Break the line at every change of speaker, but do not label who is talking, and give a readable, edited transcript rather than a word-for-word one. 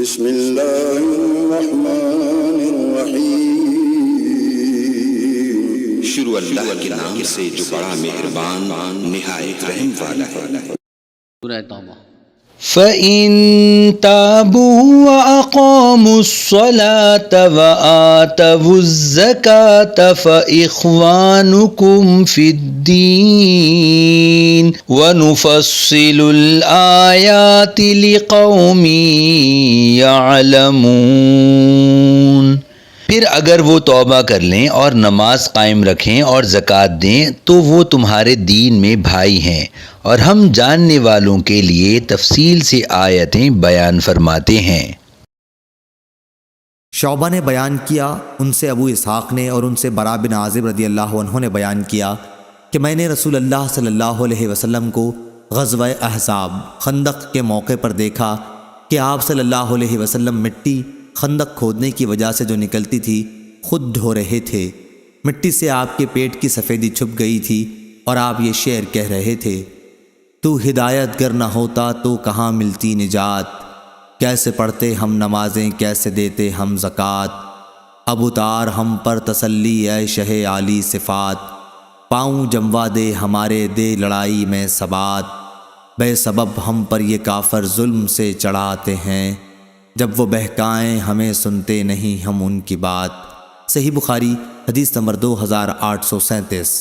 بسم اللہ الرحمن الرحیم۔
شروع اللہ کے نام سے جو بڑا مہربان نہایت رحم والا ہے۔
سورہ توبہ۔
فَإِن تَابُوا وَأَقَامُوا الصَّلَاةَ وَآتَوُا الزَّكَاةَ فَإِخْوَانُكُمْ فِي الدِّينِ وَنُفَصِّلُ الْآيَاتِ لِقَوْمٍ يَعْلَمُونَ۔ پھر اگر وہ توبہ کر لیں اور نماز قائم رکھیں اور زکوٰۃ دیں تو وہ تمہارے دین میں بھائی ہیں، اور ہم جاننے والوں کے لیے تفصیل سے آیتیں بیان فرماتے ہیں۔
شعبہ نے بیان کیا، ان سے ابو اسحاق نے اور ان سے براء بن عازب رضی اللہ عنہ نے بیان کیا کہ میں نے رسول اللہ صلی اللہ علیہ وسلم کو غزوہ احزاب خندق کے موقع پر دیکھا کہ آپ صلی اللہ علیہ وسلم مٹی خندق کھودنے کی وجہ سے جو نکلتی تھی خود دھو رہے تھے۔ مٹی سے آپ کے پیٹ کی سفیدی چھپ گئی تھی اور آپ یہ شعر کہہ رہے تھے: تو ہدایت گر نہ ہوتا تو کہاں ملتی نجات، کیسے پڑھتے ہم نمازیں کیسے دیتے ہم زکوٰۃ، اب اتار ہم پر تسلی اے شہ عالی صفات، پاؤں جموا دے ہمارے دے لڑائی میں ثبات، بے سبب ہم پر یہ کافر ظلم سے چڑھاتے ہیں، جب وہ بہکائیں ہمیں سنتے نہیں ہم ان کی بات۔ صحیح بخاری حدیث نمبر 2837۔